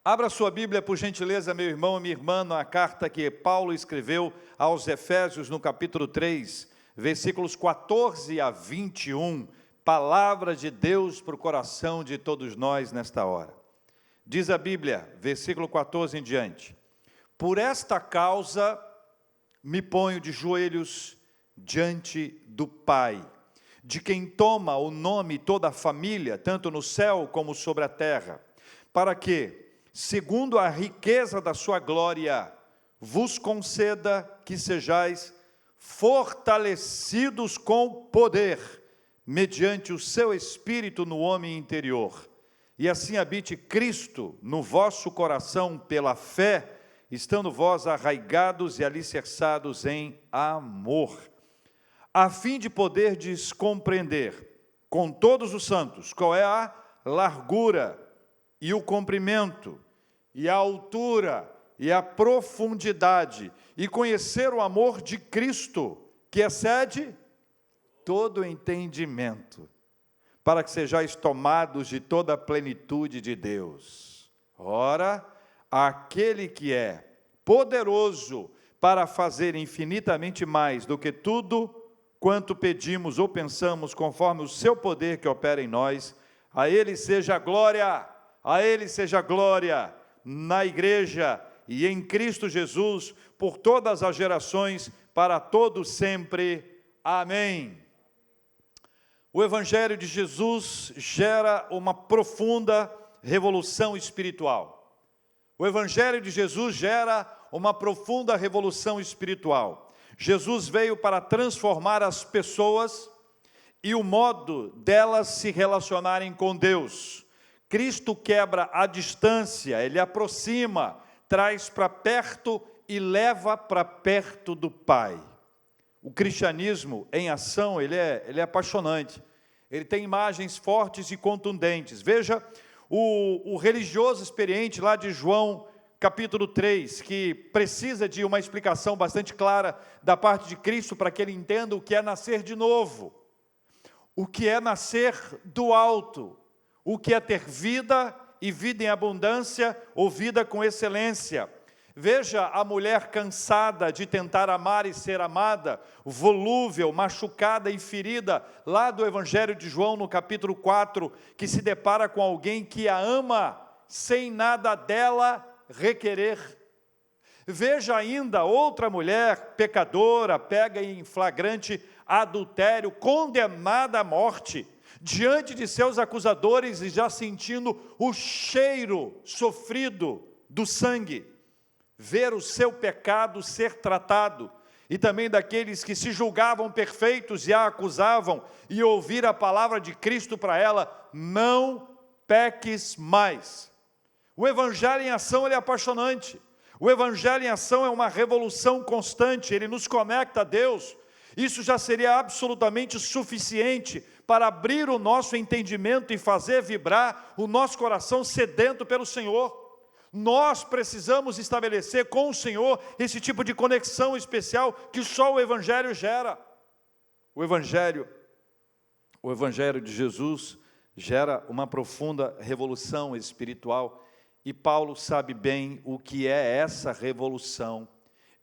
Abra sua Bíblia, por gentileza, meu irmão e minha irmã, na carta que Paulo escreveu aos Efésios, no capítulo 3, versículos 14 a 21, palavra de Deus para o coração de todos nós nesta hora. Diz a Bíblia, versículo 14 em diante: por esta causa me ponho de joelhos diante do Pai, de quem toma o nome toda a família, tanto no céu como sobre a terra, para que, segundo a riqueza da sua glória, vos conceda que sejais fortalecidos com poder, mediante o seu Espírito no homem interior, e assim habite Cristo no vosso coração pela fé, estando vós arraigados e alicerçados em amor, a fim de poderdes compreender com todos os santos qual é a largura e o comprimento, e a altura, e a profundidade, e conhecer o amor de Cristo, que excede todo entendimento, para que sejais tomados de toda a plenitude de Deus. Ora, aquele que é poderoso para fazer infinitamente mais do que tudo quanto pedimos ou pensamos, conforme o seu poder que opera em nós, a Ele seja glória, na igreja e em Cristo Jesus, por todas as gerações, para todos sempre. Amém. O Evangelho de Jesus gera uma profunda revolução espiritual. O Evangelho de Jesus gera uma profunda revolução espiritual. Jesus veio para transformar as pessoas e o modo delas se relacionarem com Deus. Cristo quebra a distância, Ele aproxima, traz para perto e leva para perto do Pai. O cristianismo em ação, ele é apaixonante. Ele tem imagens fortes e contundentes. Veja o religioso experiente lá de João, capítulo 3, que precisa de uma explicação bastante clara da parte de Cristo para que ele entenda o que é nascer de novo, o que é nascer do alto, o que é ter vida e vida em abundância ou vida com excelência. Veja a mulher cansada de tentar amar e ser amada, volúvel, machucada e ferida, lá do Evangelho de João, no capítulo 4, que se depara com alguém que a ama, sem nada dela requerer. Veja ainda outra mulher pecadora, pega em flagrante adultério, condenada à morte, diante de seus acusadores e já sentindo o cheiro sofrido do sangue, ver o seu pecado ser tratado, e também daqueles que se julgavam perfeitos e a acusavam, e ouvir a palavra de Cristo para ela: não peques mais. O Evangelho em ação, ele é apaixonante. O Evangelho em ação é uma revolução constante, ele nos conecta a Deus. Isso já seria absolutamente suficiente para abrir o nosso entendimento e fazer vibrar o nosso coração sedento pelo Senhor. Nós precisamos estabelecer com o Senhor esse tipo de conexão especial que só o Evangelho gera. O Evangelho de Jesus gera uma profunda revolução espiritual, e Paulo sabe bem o que é essa revolução.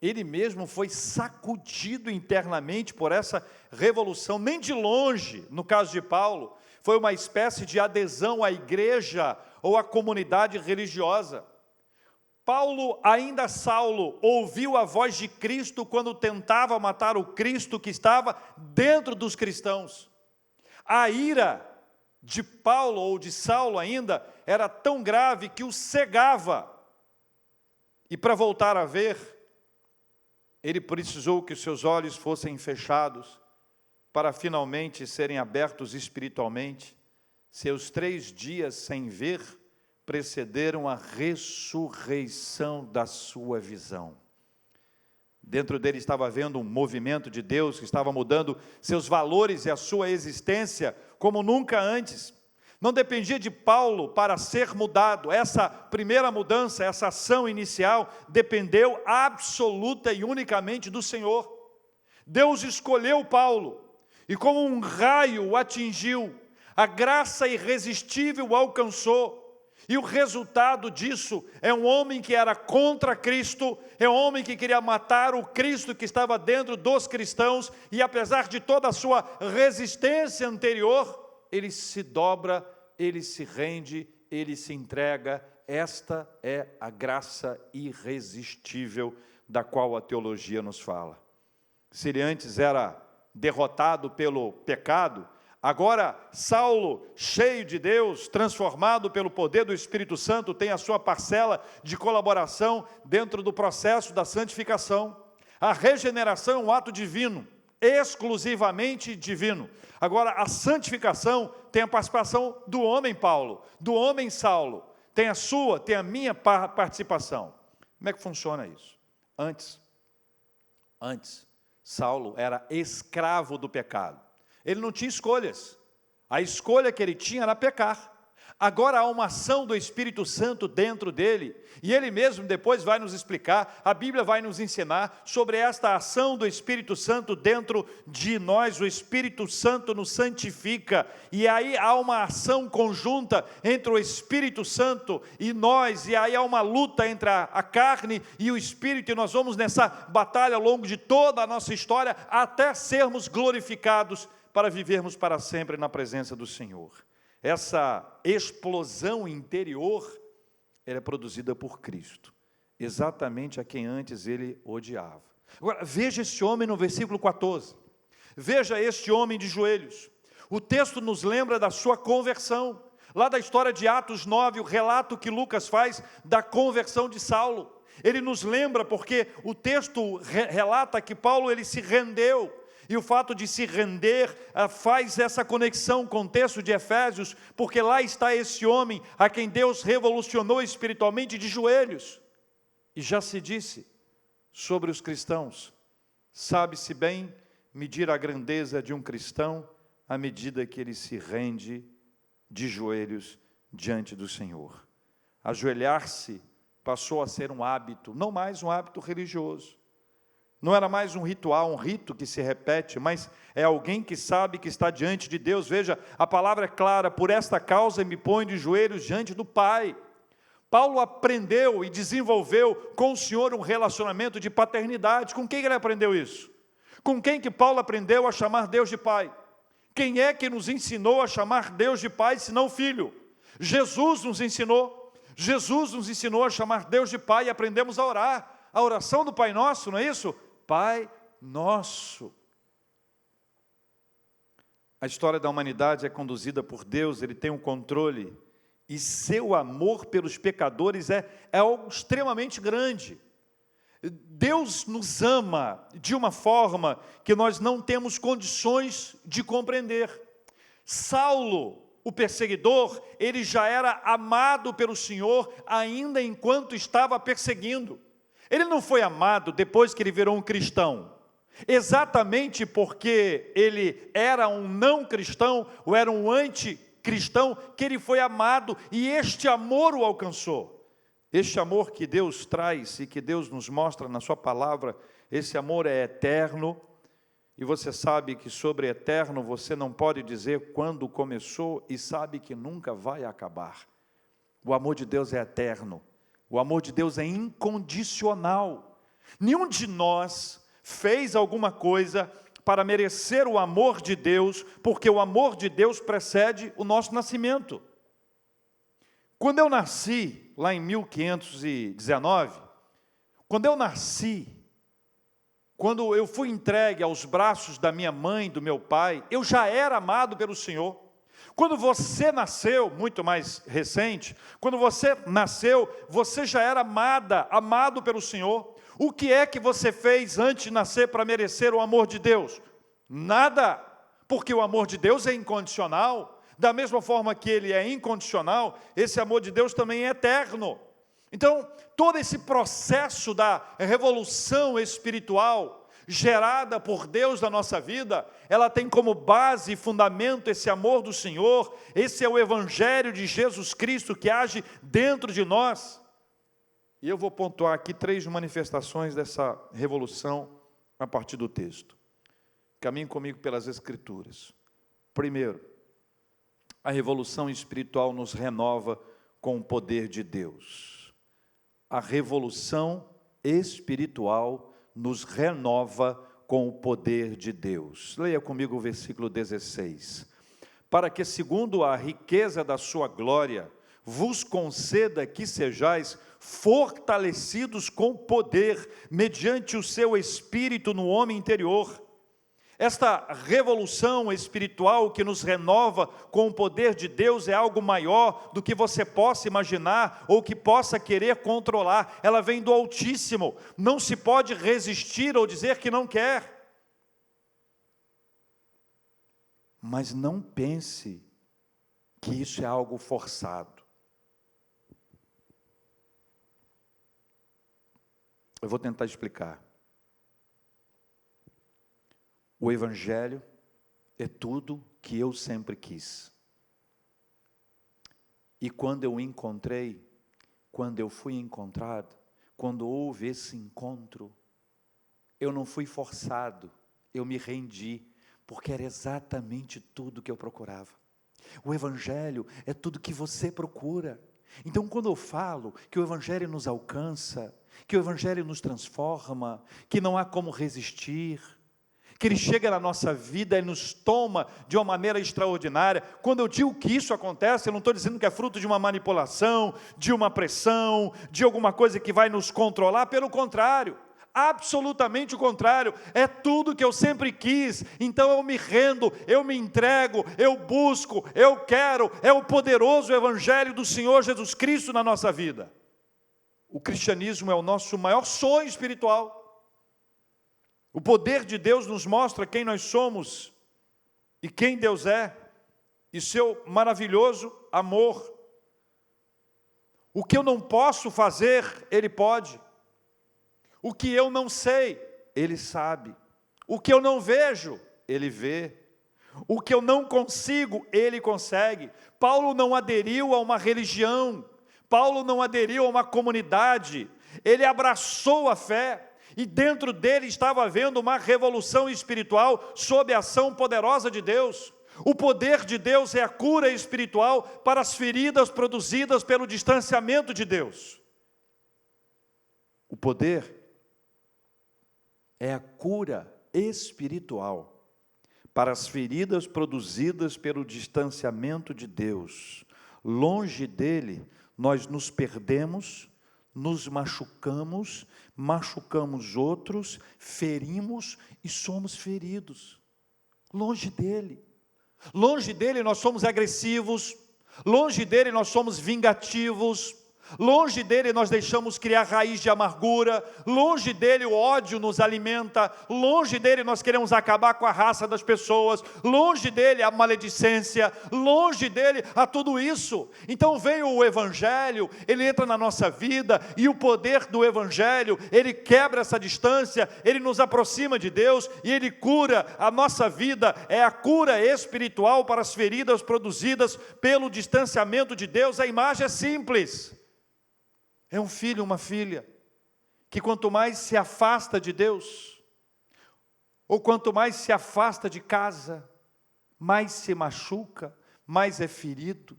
Ele mesmo foi sacudido internamente por essa revolução, nem de longe, no caso de Paulo, foi uma espécie de adesão à igreja ou à comunidade religiosa. Paulo, ainda Saulo, ouviu a voz de Cristo quando tentava matar o Cristo que estava dentro dos cristãos. A ira de Paulo, ou de Saulo ainda, era tão grave que o cegava. E para voltar a ver, ele precisou que os seus olhos fossem fechados, para finalmente serem abertos espiritualmente. Seus 3 dias sem ver precederam a ressurreição da sua visão. Dentro dele estava havendo um movimento de Deus que estava mudando seus valores e a sua existência como nunca antes. Não dependia de Paulo para ser mudado. Essa primeira mudança, essa ação inicial, dependeu absoluta e unicamente do Senhor. Deus escolheu Paulo, e como um raio o atingiu, a graça irresistível o alcançou, E o resultado disso é um homem que era contra Cristo, é um homem que queria matar o Cristo que estava dentro dos cristãos, e apesar de toda a sua resistência anterior, ele se dobra, ele se rende, ele se entrega. Esta é a graça irresistível da qual a teologia nos fala. Se ele antes era derrotado pelo pecado, agora Saulo, cheio de Deus, transformado pelo poder do Espírito Santo, tem a sua parcela de colaboração dentro do processo da santificação. A regeneração é um ato divino, exclusivamente divino. Agora, a santificação tem a participação do homem Paulo, do homem Saulo. Tem a sua, tem a minha participação. Como é que funciona isso? Antes, Saulo era escravo do pecado. Ele não tinha escolhas. A escolha que ele tinha era pecar. Agora há uma ação do Espírito Santo dentro dele, e ele mesmo depois vai nos explicar, a Bíblia vai nos ensinar sobre esta ação do Espírito Santo dentro de nós. O Espírito Santo nos santifica, e aí há uma ação conjunta entre o Espírito Santo e nós, e aí há uma luta entre a carne e o Espírito, e nós vamos nessa batalha ao longo de toda a nossa história, até sermos glorificados para vivermos para sempre na presença do Senhor. Essa explosão interior, ela é produzida por Cristo, exatamente a quem antes ele odiava. Agora, veja este homem no versículo 14, veja este homem de joelhos. O texto nos lembra da sua conversão, lá da história de Atos 9, o relato que Lucas faz da conversão de Saulo. Ele nos lembra porque o texto relata que Paulo ele se rendeu, e o fato de se render faz essa conexão com o texto de Efésios, porque lá está esse homem a quem Deus revolucionou espiritualmente de joelhos. E já se disse sobre os cristãos, sabe-se bem medir a grandeza de um cristão à medida que ele se rende de joelhos diante do Senhor. Ajoelhar-se passou a ser um hábito, não mais um hábito religioso. Não era mais um ritual, um rito que se repete, mas é alguém que sabe que está diante de Deus. Veja, a palavra é clara: por esta causa me ponho de joelhos diante do Pai. Paulo aprendeu e desenvolveu com o Senhor um relacionamento de paternidade. Com quem ele aprendeu isso? Com quem que Paulo aprendeu a chamar Deus de Pai? Quem é que nos ensinou a chamar Deus de Pai, senão o Filho? Jesus nos ensinou. Jesus nos ensinou a chamar Deus de Pai, e aprendemos a orar. A oração do Pai Nosso, não é isso? Pai Nosso. A história da humanidade é conduzida por Deus, Ele tem um controle, e seu amor pelos pecadores é algo extremamente grande. Deus nos ama de uma forma que nós não temos condições de compreender. Saulo, o perseguidor, ele já era amado pelo Senhor ainda enquanto estava perseguindo. Ele não foi amado depois que ele virou um cristão, exatamente porque ele era um não cristão, ou era um anticristão, que ele foi amado, e este amor o alcançou. Este amor que Deus traz e que Deus nos mostra na sua palavra, esse amor é eterno, e você sabe que sobre eterno você não pode dizer quando começou, e sabe que nunca vai acabar. O amor de Deus é eterno. O amor de Deus é incondicional. Nenhum de nós fez alguma coisa para merecer o amor de Deus, porque o amor de Deus precede o nosso nascimento. Quando eu nasci, lá em 1519, quando eu fui entregue aos braços da minha mãe e do meu pai, eu já era amado pelo Senhor. Quando você nasceu, muito mais recente, quando você nasceu, você já era amado pelo Senhor. O que é que você fez antes de nascer para merecer o amor de Deus? Nada, porque o amor de Deus é incondicional. Da mesma forma que ele é incondicional, esse amor de Deus também é eterno. Então, todo esse processo da revolução espiritual gerada por Deus na nossa vida, ela tem como base e fundamento esse amor do Senhor. Esse é o Evangelho de Jesus Cristo que age dentro de nós. E eu vou pontuar aqui 3 manifestações dessa revolução a partir do texto. Caminhe comigo pelas Escrituras. Primeiro, a revolução espiritual nos renova com o poder de Deus. A revolução espiritual nos renova com o poder de Deus. Leia comigo o versículo 16. Para que, segundo a riqueza da sua glória, vos conceda que sejais fortalecidos com poder, mediante o seu Espírito no homem interior. Esta revolução espiritual que nos renova com o poder de Deus é algo maior do que você possa imaginar ou que possa querer controlar. Ela vem do Altíssimo, não se pode resistir ou dizer que não quer. Mas não pense que isso é algo forçado. Eu vou tentar explicar. O Evangelho é tudo que eu sempre quis. E quando eu encontrei, quando eu fui encontrado, quando houve esse encontro, eu não fui forçado, eu me rendi, porque era exatamente tudo que eu procurava. O Evangelho é tudo que você procura. Então, quando eu falo que o Evangelho nos alcança, que o Evangelho nos transforma, que não há como resistir, que Ele chega na nossa vida e nos toma de uma maneira extraordinária. Quando eu digo que isso acontece, eu não estou dizendo que é fruto de uma manipulação, de uma pressão, de alguma coisa que vai nos controlar, pelo contrário, absolutamente o contrário, é tudo que eu sempre quis. Então eu me rendo, eu me entrego, eu busco, eu quero, é o poderoso Evangelho do Senhor Jesus Cristo na nossa vida. O cristianismo é o nosso maior sonho espiritual. O poder de Deus nos mostra quem nós somos e quem Deus é, e seu maravilhoso amor. O que eu não posso fazer, Ele pode. O que eu não sei, Ele sabe. O que eu não vejo, Ele vê. O que eu não consigo, Ele consegue. Paulo não aderiu a uma religião, Paulo não aderiu a uma comunidade, ele abraçou a fé, e dentro dele estava havendo uma revolução espiritual sob a ação poderosa de Deus. O poder de Deus é a cura espiritual para as feridas produzidas pelo distanciamento de Deus. O poder é a cura espiritual para as feridas produzidas pelo distanciamento de Deus. Longe dele, nós nos perdemos, nos machucamos, machucamos outros, ferimos e somos feridos. Longe dele. Longe dele nós somos agressivos, longe dele nós somos vingativos, longe dele nós deixamos criar raiz de amargura, longe dele o ódio nos alimenta, longe dele nós queremos acabar com a raça das pessoas, longe dele a maledicência, longe dele a tudo isso. Então veio o Evangelho, ele entra na nossa vida, e o poder do Evangelho, ele quebra essa distância, ele nos aproxima de Deus, e ele cura a nossa vida. É a cura espiritual para as feridas produzidas pelo distanciamento de Deus. A imagem é simples. É um filho, uma filha, que quanto mais se afasta de Deus, ou quanto mais se afasta de casa, mais se machuca, mais é ferido,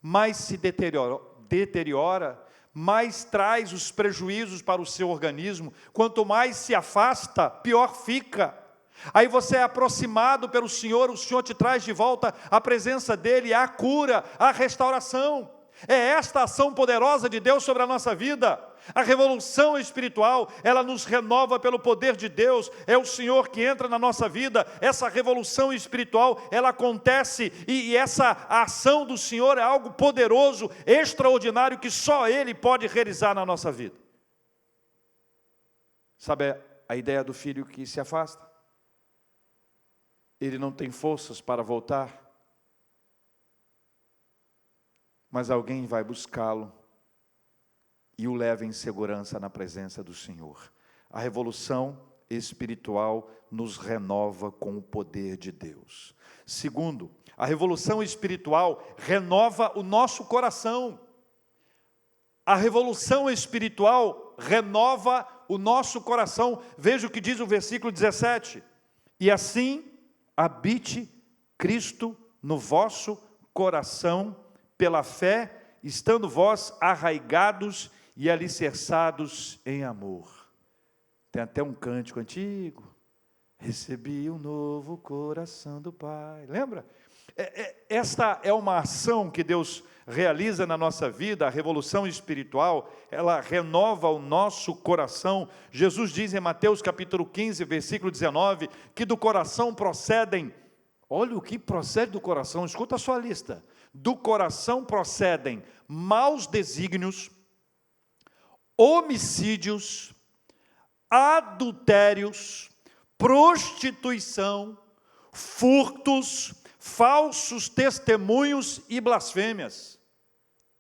mais se deteriora, mais traz os prejuízos para o seu organismo. Quanto mais se afasta, pior fica. Aí você é aproximado pelo Senhor, o Senhor te traz de volta a presença dEle, a cura, a restauração. É esta ação poderosa de Deus sobre a nossa vida. A revolução espiritual, ela nos renova pelo poder de Deus. É o Senhor que entra na nossa vida. Essa revolução espiritual, ela acontece, e essa ação do Senhor é algo poderoso, extraordinário, que só Ele pode realizar na nossa vida. Sabe a ideia do filho que se afasta? Ele não tem forças para voltar, mas alguém vai buscá-lo e o leva em segurança na presença do Senhor. A revolução espiritual nos renova com o poder de Deus. Segundo, a revolução espiritual renova o nosso coração. A revolução espiritual renova o nosso coração. Veja o que diz o versículo 17. E assim habite Cristo no vosso coração, pela fé, estando vós arraigados e alicerçados em amor. Tem até um cântico antigo. Recebi um novo coração do Pai. Lembra? Esta é uma ação que Deus realiza na nossa vida, a revolução espiritual, ela renova o nosso coração. Jesus diz em Mateus capítulo 15, versículo 19, que do coração procedem, olha o que procede do coração, escuta a sua lista, do coração procedem maus desígnios, homicídios, adultérios, prostituição, furtos, falsos testemunhos e blasfêmias.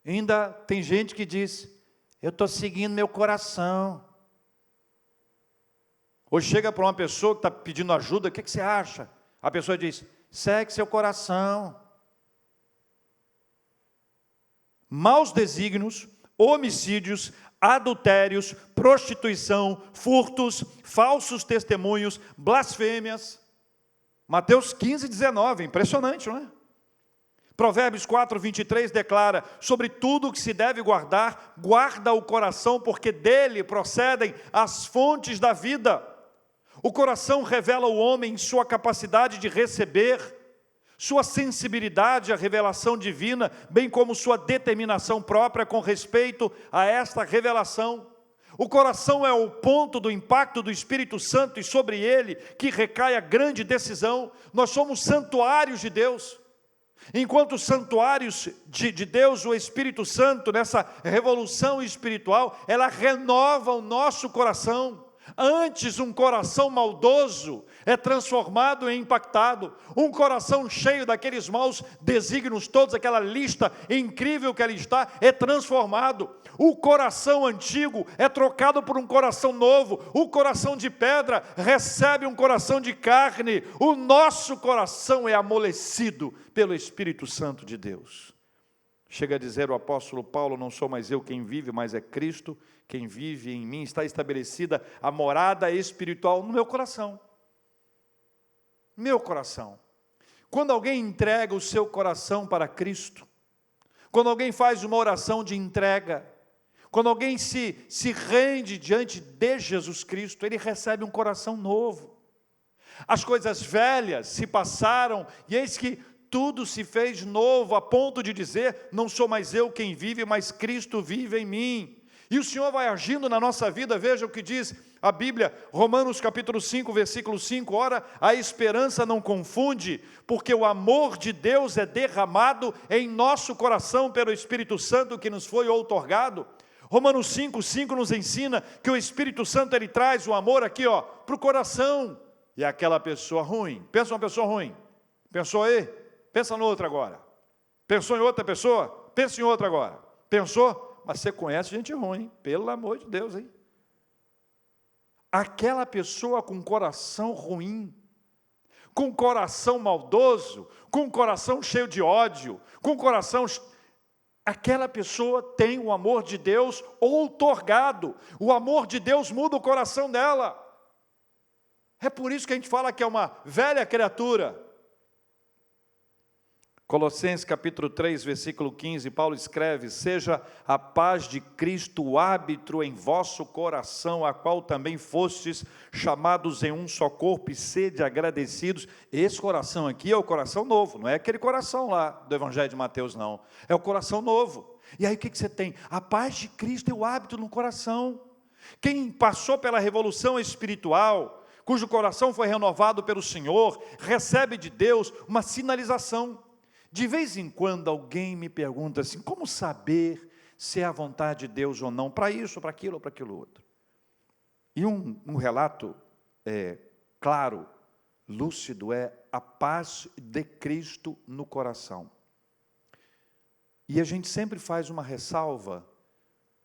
Ainda tem gente que diz, eu estou seguindo meu coração. Ou chega para uma pessoa que está pedindo ajuda, o que você acha? A pessoa diz, segue seu coração. Maus desígnios, homicídios, adultérios, prostituição, furtos, falsos testemunhos, blasfêmias. Mateus 15, 19, impressionante, não é? Provérbios 4, 23 declara, sobre tudo o que se deve guardar, guarda o coração, porque dele procedem as fontes da vida. O coração revela o homem sua capacidade de receber, sua sensibilidade à revelação divina, bem como sua determinação própria com respeito a esta revelação. O coração é o ponto do impacto do Espírito Santo e sobre ele que recai a grande decisão. Nós somos santuários de Deus. Enquanto santuários de Deus, o Espírito Santo, nessa revolução espiritual, ela renova o nosso coração. Antes, um coração maldoso é transformado em impactado. Um coração cheio daqueles maus desígnios todos, aquela lista incrível que ali está, é transformado. O coração antigo é trocado por um coração novo. O coração de pedra recebe um coração de carne. O nosso coração é amolecido pelo Espírito Santo de Deus. Chega a dizer o apóstolo Paulo, não sou mais eu quem vive, mas é Cristo quem vive em mim. Está estabelecida a morada espiritual no meu coração. Meu coração. Quando alguém entrega o seu coração para Cristo, quando alguém faz uma oração de entrega, quando alguém se rende diante de Jesus Cristo, ele recebe um coração novo. As coisas velhas se passaram e eis que tudo se fez novo, a ponto de dizer, não sou mais eu quem vive, mas Cristo vive em mim. E o Senhor vai agindo na nossa vida, veja o que diz a Bíblia, Romanos capítulo 5, versículo 5, ora, a esperança não confunde, porque o amor de Deus é derramado em nosso coração pelo Espírito Santo que nos foi outorgado. Romanos 5, 5 nos ensina que o Espírito Santo, ele traz o amor aqui, para o coração. E aquela pessoa ruim, pensa uma pessoa ruim, pensou aí? Pensa no outro agora. Pensou em outra pessoa? Pensa em outra agora. Pensou? Mas você conhece gente ruim, pelo amor de Deus, hein? Aquela pessoa com coração ruim, com coração maldoso, com coração cheio de ódio, com coração... Aquela pessoa tem o amor de Deus outorgado. O amor de Deus muda o coração dela. É por isso que a gente fala que é uma velha criatura. Colossenses capítulo 3, versículo 15, Paulo escreve, seja a paz de Cristo o árbitro em vosso coração, a qual também fostes chamados em um só corpo e sede agradecidos. Esse coração aqui é o coração novo, não é aquele coração lá do Evangelho de Mateus, não. É o coração novo. E aí o que você tem? A paz de Cristo é o hábito no coração. Quem passou pela revolução espiritual, cujo coração foi renovado pelo Senhor, recebe de Deus uma sinalização. De vez em quando alguém me pergunta assim, como saber se é a vontade de Deus ou não, para isso, para aquilo ou para aquilo outro. E um relato claro, lúcido, é a paz de Cristo no coração. E a gente sempre faz uma ressalva,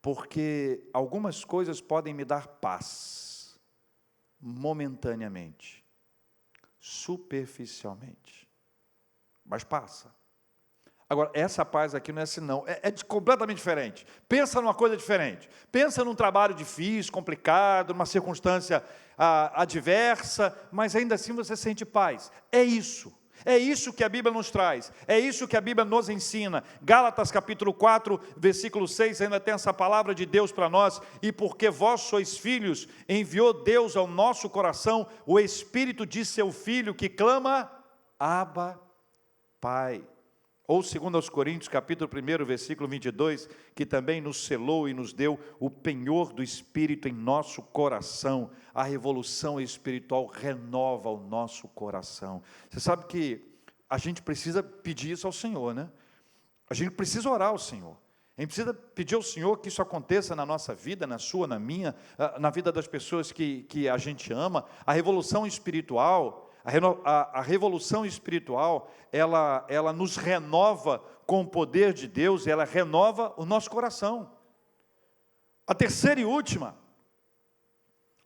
porque algumas coisas podem me dar paz, momentaneamente, superficialmente, mas passa. Agora, essa paz aqui não é assim não, completamente diferente. Pensa numa coisa diferente. Pensa num trabalho difícil, complicado, numa circunstância adversa, mas ainda assim você sente paz. É isso. É isso que a Bíblia nos traz, é isso que a Bíblia nos ensina. Gálatas capítulo 4, versículo 6, ainda tem essa palavra de Deus para nós: e porque vós sois filhos, enviou Deus ao nosso coração o Espírito de seu Filho, que clama, Abba, Pai. Ou 2 Coríntios capítulo 1, versículo 22, que também nos selou e nos deu o penhor do Espírito em nosso coração. A revolução espiritual renova o nosso coração. Você sabe que a gente precisa pedir isso ao Senhor, né? A gente precisa orar ao Senhor. A gente precisa pedir ao Senhor que isso aconteça na nossa vida, na sua, na minha, na vida das pessoas que a gente ama. A revolução espiritual... A revolução espiritual, ela nos renova com o poder de Deus, ela renova o nosso coração. A terceira e última,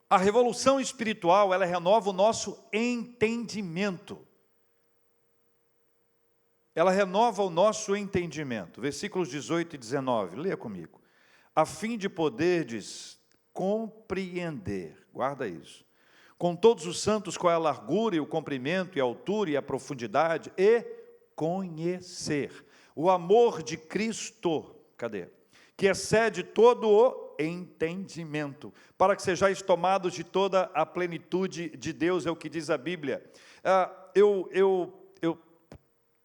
a revolução espiritual, ela renova o nosso entendimento. Ela renova o nosso entendimento. Versículos 18 e 19, leia comigo. A fim de poderdes compreender, guarda isso, com todos os santos, qual é a largura e o comprimento e a altura e a profundidade, e conhecer o amor de Cristo, cadê? Que excede todo o entendimento, para que sejais tomados de toda a plenitude de Deus, é o que diz a Bíblia. Eu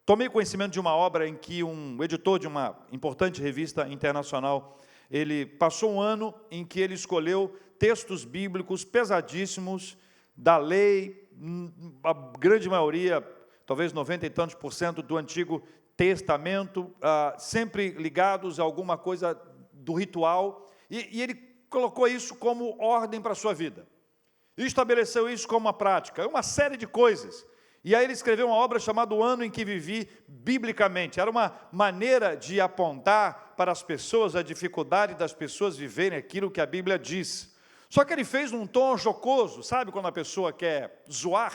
tomei conhecimento de uma obra em que um editor de uma importante revista internacional, ele passou um ano em que ele escolheu textos bíblicos pesadíssimos, da lei, a grande maioria, talvez 90 e tantos % do Antigo Testamento, sempre ligados a alguma coisa do ritual, e ele colocou isso como ordem para a sua vida, e estabeleceu isso como uma prática, uma série de coisas. E aí ele escreveu uma obra chamada O Ano em que Vivi Biblicamente. Era uma maneira de apontar para as pessoas a dificuldade das pessoas viverem aquilo que a Bíblia diz. Só que ele fez num tom jocoso, sabe quando a pessoa quer zoar?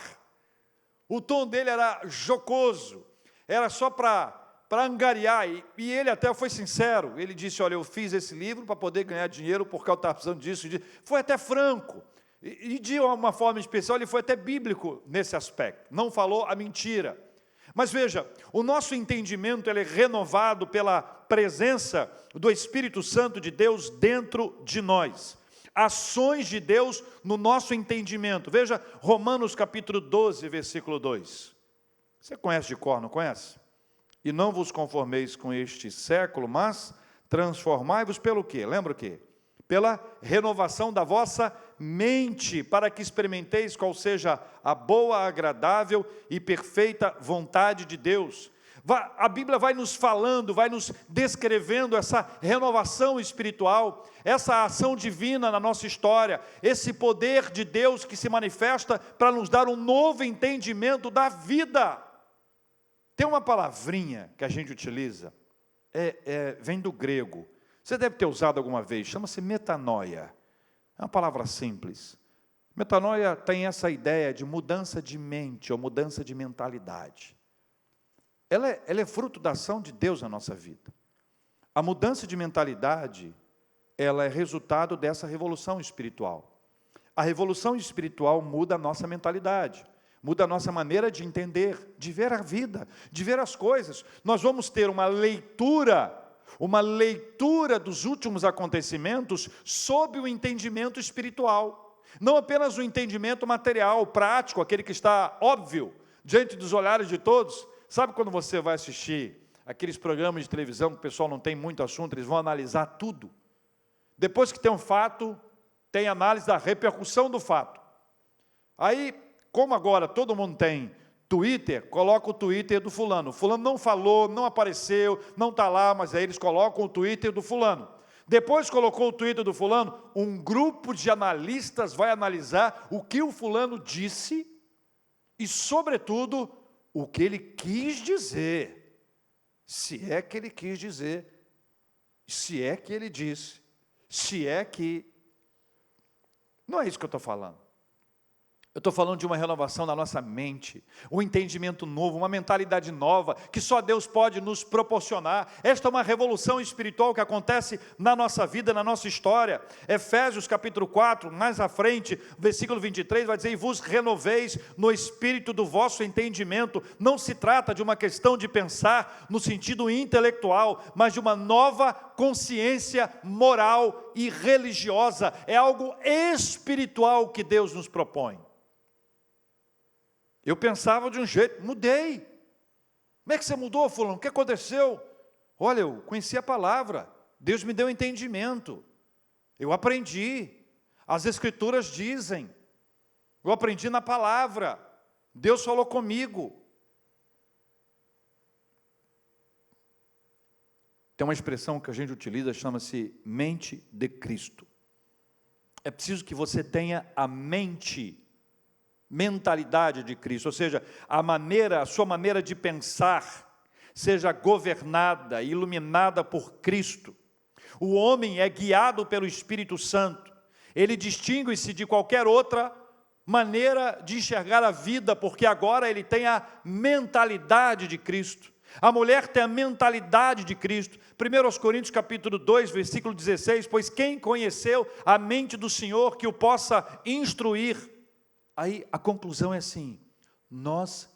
O tom dele era jocoso, era só para angariar, e ele até foi sincero, ele disse, olha, eu fiz esse livro para poder ganhar dinheiro, porque eu estava precisando disso, foi até franco, e de uma forma especial, ele foi até bíblico nesse aspecto, não falou a mentira. Mas veja, o nosso entendimento ele é renovado pela presença do Espírito Santo de Deus dentro de nós. Ações de Deus no nosso entendimento. Veja Romanos capítulo 12, versículo 2. Você conhece de cor, não conhece? E não vos conformeis com este século, mas transformai-vos pelo quê? Lembra o quê? Pela renovação da vossa mente, para que experimenteis qual seja a boa, agradável e perfeita vontade de Deus. A Bíblia vai nos falando, vai nos descrevendo essa renovação espiritual, essa ação divina na nossa história, esse poder de Deus que se manifesta para nos dar um novo entendimento da vida. Tem uma palavrinha que a gente utiliza, vem do grego, você deve ter usado alguma vez, chama-se metanoia, é uma palavra simples. Metanoia tem essa ideia de mudança de mente ou mudança de mentalidade. Ela é fruto da ação de Deus na nossa vida. A mudança de mentalidade, ela é resultado dessa revolução espiritual. A revolução espiritual muda a nossa mentalidade, muda a nossa maneira de entender, de ver a vida, de ver as coisas. Nós vamos ter uma leitura dos últimos acontecimentos sob o entendimento espiritual. Não apenas o entendimento material, prático, aquele que está óbvio, diante dos olhares de todos. Sabe quando você vai assistir aqueles programas de televisão que o pessoal não tem muito assunto, eles vão analisar tudo. Depois que tem um fato, tem análise da repercussão do fato. Aí, como agora todo mundo tem Twitter, coloca o Twitter do fulano. O fulano não falou, não apareceu, não está lá, mas aí eles colocam o Twitter do fulano. Depois colocou o Twitter do fulano, um grupo de analistas vai analisar o que o fulano disse e, sobretudo, o que ele quis dizer, se é que ele quis dizer, se é que ele disse, se é que... Não é isso que eu estou falando. Eu estou falando de uma renovação da nossa mente, um entendimento novo, uma mentalidade nova, que só Deus pode nos proporcionar. Esta é uma revolução espiritual que acontece na nossa vida, na nossa história. Efésios capítulo 4, mais à frente, versículo 23, vai dizer: e vos renoveis no espírito do vosso entendimento. Não se trata de uma questão de pensar no sentido intelectual, mas de uma nova consciência moral e religiosa. É algo espiritual que Deus nos propõe. Eu pensava de um jeito, mudei. Como é que você mudou, fulano? O que aconteceu? Olha, eu conheci a palavra, Deus me deu entendimento, eu aprendi, as Escrituras dizem, eu aprendi na palavra, Deus falou comigo. Tem uma expressão que a gente utiliza, chama-se mente de Cristo. É preciso que você tenha a mentalidade de Cristo, ou seja, a sua maneira de pensar seja governada, iluminada por Cristo. O homem é guiado pelo Espírito Santo, ele distingue-se de qualquer outra maneira de enxergar a vida, porque agora ele tem a mentalidade de Cristo. A mulher tem a mentalidade de Cristo. 1 Coríntios capítulo 2, versículo 16, pois quem conheceu a mente do Senhor que o possa instruir? Aí a conclusão é assim: nós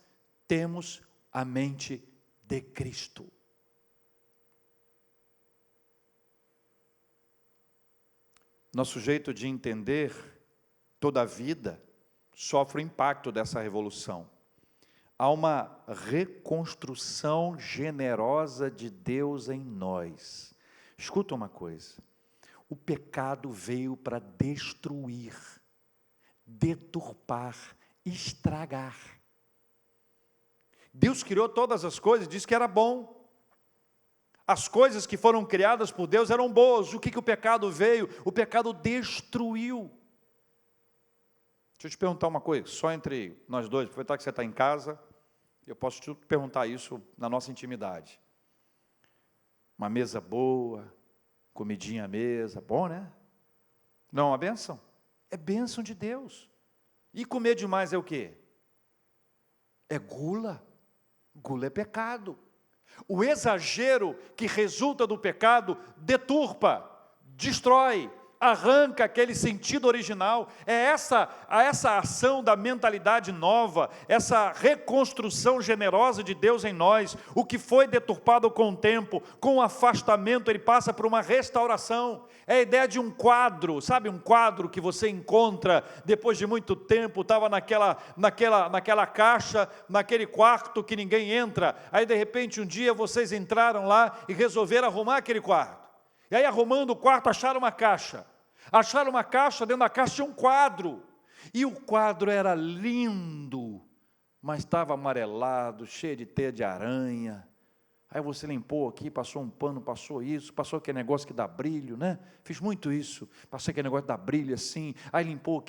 temos a mente de Cristo. Nosso jeito de entender toda a vida sofre o impacto dessa revolução. Há uma reconstrução generosa de Deus em nós. Escuta uma coisa: o pecado veio para destruir, deturpar, estragar. Deus criou todas as coisas, disse que era bom. As coisas que foram criadas por Deus eram boas. O que o pecado veio? O pecado destruiu. Deixa eu te perguntar uma coisa, só entre nós dois, aproveitar que você está em casa, eu posso te perguntar isso na nossa intimidade. Uma mesa boa, comidinha à mesa, bom, né? Não é uma bênção? É bênção de Deus. E comer demais é o quê? É gula. Gula é pecado. O exagero que resulta do pecado deturpa, destrói, arranca aquele sentido original. É essa ação da mentalidade nova, essa reconstrução generosa de Deus em nós. O que foi deturpado com o tempo, com o afastamento, ele passa por uma restauração. É a ideia de um quadro, sabe, um quadro que você encontra depois de muito tempo, estava naquela caixa, naquele quarto que ninguém entra, aí de repente um dia vocês entraram lá e resolveram arrumar aquele quarto, e aí arrumando o quarto acharam uma caixa, dentro da caixa tinha um quadro, e o quadro era lindo, mas estava amarelado, cheio de teia de aranha. Aí você limpou aqui, passou um pano, passou isso, passou aquele negócio que dá brilho, né? Fiz muito isso, passei aquele negócio que dá brilho assim, aí limpou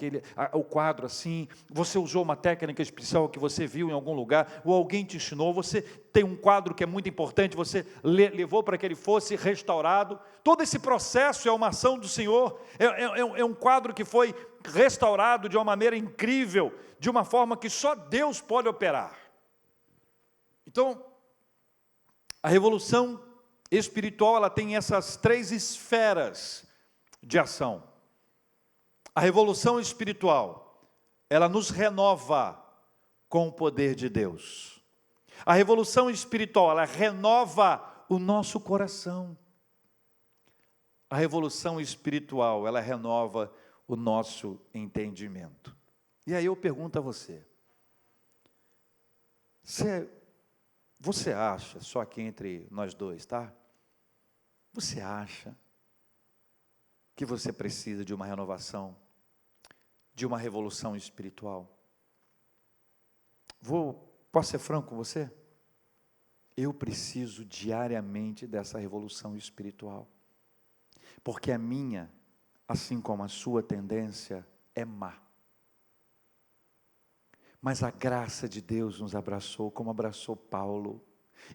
o quadro assim, você usou uma técnica especial que você viu em algum lugar, ou alguém te ensinou, você tem um quadro que é muito importante, você levou para que ele fosse restaurado. Todo esse processo é uma ação do Senhor, é um quadro que foi restaurado de uma maneira incrível, de uma forma que só Deus pode operar. Então, a revolução espiritual, ela tem essas três esferas de ação. A revolução espiritual, ela nos renova com o poder de Deus. A revolução espiritual, ela renova o nosso coração. A revolução espiritual, ela renova o nosso entendimento. E aí eu pergunto a você, você acha, só aqui entre nós dois, tá? Você acha que você precisa de uma renovação, de uma revolução espiritual? Posso ser franco com você? Eu preciso diariamente dessa revolução espiritual, porque a minha, assim como a sua tendência, é má. Mas a graça de Deus nos abraçou, como abraçou Paulo,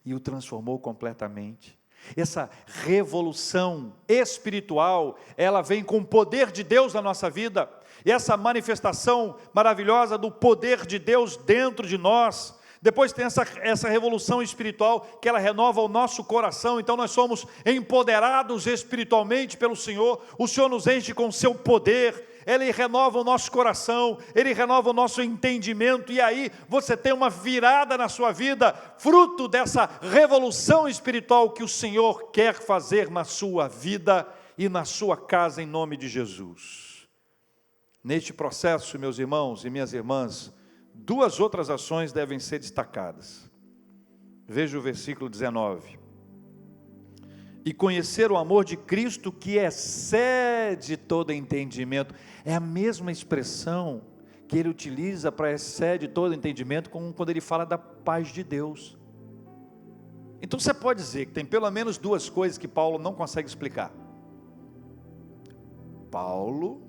e o transformou completamente. Essa revolução espiritual, ela vem com o poder de Deus na nossa vida. E essa manifestação maravilhosa do poder de Deus dentro de nós. Depois tem essa revolução espiritual, que ela renova o nosso coração. Então nós somos empoderados espiritualmente pelo Senhor. O Senhor nos enche com o seu poder. Ele renova o nosso coração, Ele renova o nosso entendimento, e aí você tem uma virada na sua vida, fruto dessa revolução espiritual que o Senhor quer fazer na sua vida e na sua casa, em nome de Jesus. Neste processo, meus irmãos e minhas irmãs, duas outras ações devem ser destacadas. Veja o versículo 19. E conhecer o amor de Cristo que excede todo entendimento. É a mesma expressão que ele utiliza para excede todo entendimento, como quando ele fala da paz de Deus. Então você pode dizer que tem pelo menos duas coisas que Paulo não consegue explicar. Paulo,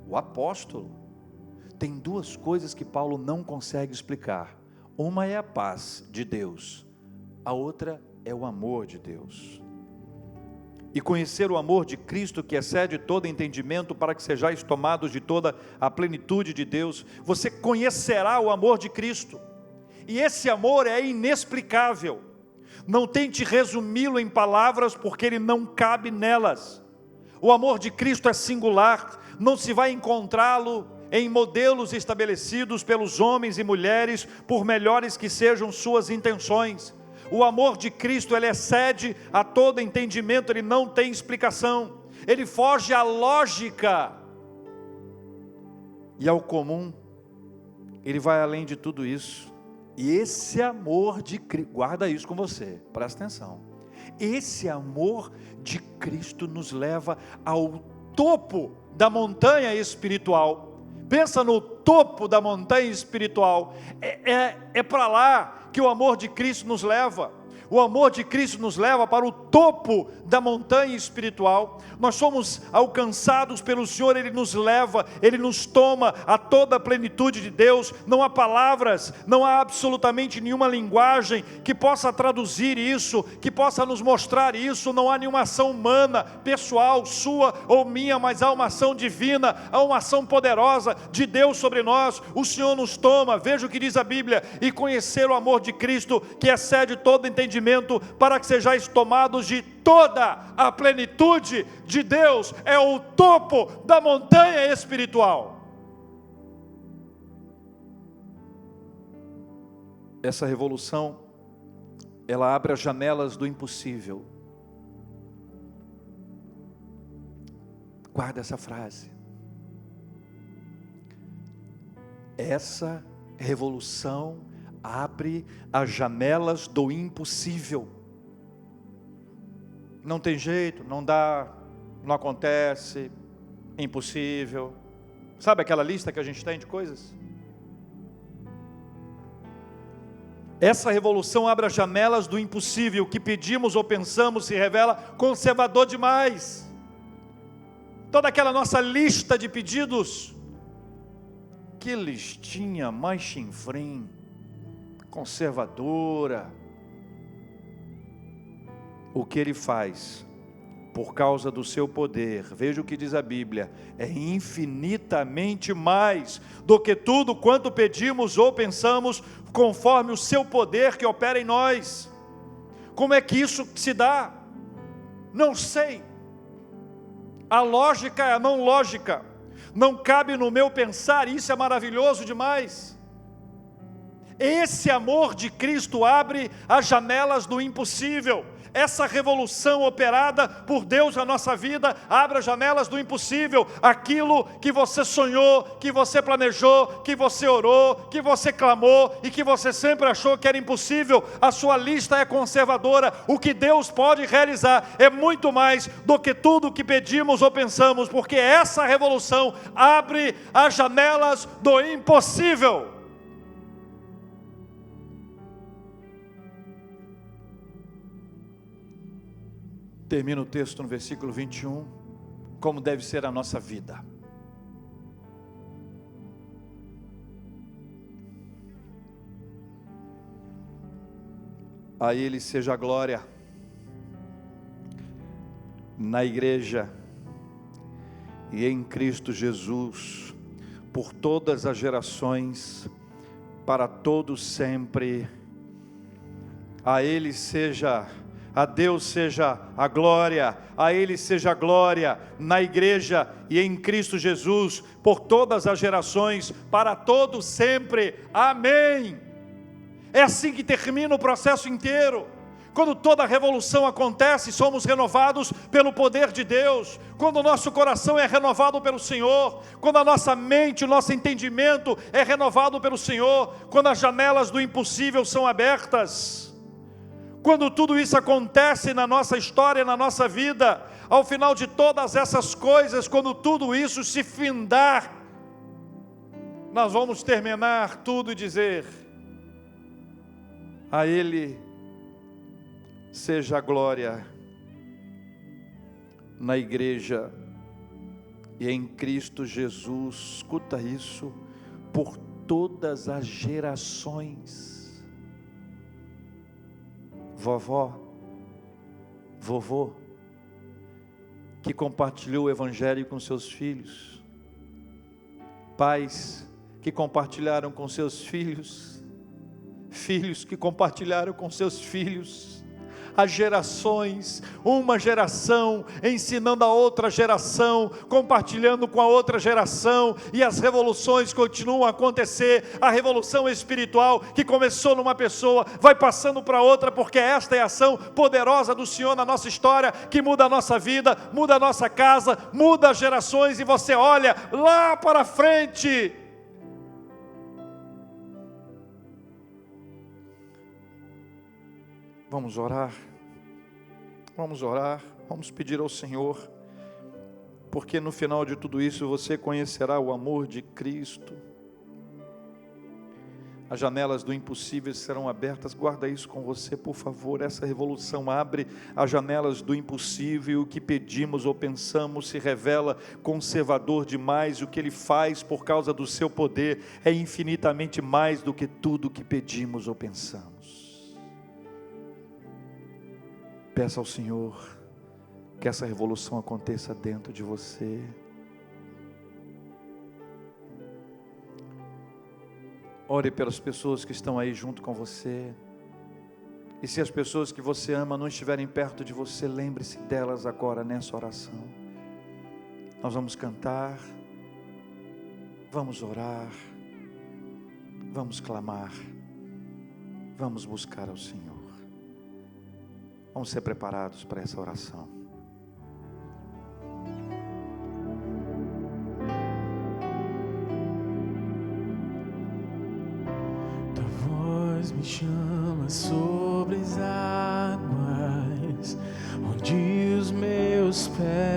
o apóstolo, tem duas coisas que Paulo não consegue explicar. Uma é a paz de Deus, a outra é o amor de Deus. E conhecer o amor de Cristo que excede todo entendimento, para que sejais tomados de toda a plenitude de Deus. Você conhecerá o amor de Cristo, e esse amor é inexplicável. Não tente resumi-lo em palavras, porque ele não cabe nelas. O amor de Cristo é singular, não se vai encontrá-lo em modelos estabelecidos pelos homens e mulheres, por melhores que sejam suas intenções. O amor de Cristo, ele excede a todo entendimento, ele não tem explicação, ele foge à lógica e ao comum, ele vai além de tudo isso. E esse amor de Cristo, guarda isso com você, presta atenção, esse amor de Cristo nos leva ao topo da montanha espiritual. Pensa no topo da montanha espiritual, é para lá que o amor de Cristo nos leva. O amor de Cristo nos leva para o topo da montanha espiritual. Nós somos alcançados pelo Senhor, Ele nos leva, Ele nos toma a toda a plenitude de Deus. Não há palavras, não há absolutamente nenhuma linguagem que possa traduzir isso, que possa nos mostrar isso. Não há nenhuma ação humana, pessoal, sua ou minha, mas há uma ação divina, há uma ação poderosa de Deus sobre nós. O Senhor nos toma, veja o que diz a Bíblia, e conhecer o amor de Cristo que excede todo entendimento, para que sejais tomados de toda a plenitude de Deus. É o topo da montanha espiritual. Essa revolução, ela abre as janelas do impossível. Guarda essa frase. Essa revolução abre as janelas do impossível. Não tem jeito, não dá, não acontece, impossível. Sabe aquela lista que a gente tem de coisas? Essa revolução abre as janelas do impossível. O que pedimos ou pensamos se revela conservador demais. Toda aquela nossa lista de pedidos, que listinha mais chinfrim, conservadora. O que Ele faz, por causa do seu poder, veja o que diz a Bíblia, é infinitamente mais do que tudo quanto pedimos ou pensamos, conforme o seu poder que opera em nós. Como é que isso se dá? Não sei. A lógica é a não lógica, não cabe no meu pensar, isso é maravilhoso demais. Esse amor de Cristo abre as janelas do impossível. Essa revolução operada por Deus na nossa vida abre as janelas do impossível. Aquilo que você sonhou, que você planejou, que você orou, que você clamou e que você sempre achou que era impossível, a sua lista é conservadora. O que Deus pode realizar é muito mais do que tudo que pedimos ou pensamos, porque essa revolução abre as janelas do impossível. Termina o texto no versículo 21, como deve ser a nossa vida. A Ele seja a glória, na igreja e em Cristo Jesus, por todas as gerações, para todos sempre. A Ele seja, a Deus seja a glória, a Ele seja a glória, na igreja e em Cristo Jesus, por todas as gerações, para todos sempre. Amém. É assim que termina o processo inteiro. Quando toda a revolução acontece, somos renovados pelo poder de Deus. Quando o nosso coração é renovado pelo Senhor. Quando a nossa mente, o nosso entendimento é renovado pelo Senhor. Quando as janelas do impossível são abertas. Quando tudo isso acontece na nossa história, na nossa vida. Ao final de todas essas coisas, quando tudo isso se findar, nós vamos terminar tudo e dizer: a Ele seja a glória, na igreja e em Cristo Jesus, escuta isso, por todas as gerações. Vovó, vovô, que compartilhou o Evangelho com seus filhos, pais que compartilharam com seus filhos, filhos que compartilharam com seus filhos, as gerações, uma geração ensinando a outra geração, compartilhando com a outra geração, e as revoluções continuam a acontecer. A revolução espiritual que começou numa pessoa, vai passando para outra, porque esta é a ação poderosa do Senhor na nossa história, que muda a nossa vida, muda a nossa casa, muda as gerações, e você olha lá para frente. Vamos orar, vamos pedir ao Senhor, porque no final de tudo isso você conhecerá o amor de Cristo. As janelas do impossível serão abertas, guarda isso com você, por favor. Essa revolução abre as janelas do impossível. O que pedimos ou pensamos se revela conservador demais. O que Ele faz por causa do seu poder é infinitamente mais do que tudo que pedimos ou pensamos. Peça ao Senhor que essa revolução aconteça dentro de você. Ore pelas pessoas que estão aí junto com você. E se as pessoas que você ama não estiverem perto de você, lembre-se delas agora nessa oração. Nós vamos cantar, vamos orar, vamos clamar, vamos buscar ao Senhor. Vamos ser preparados para essa oração. Tua voz me chama sobre as águas, onde os meus pés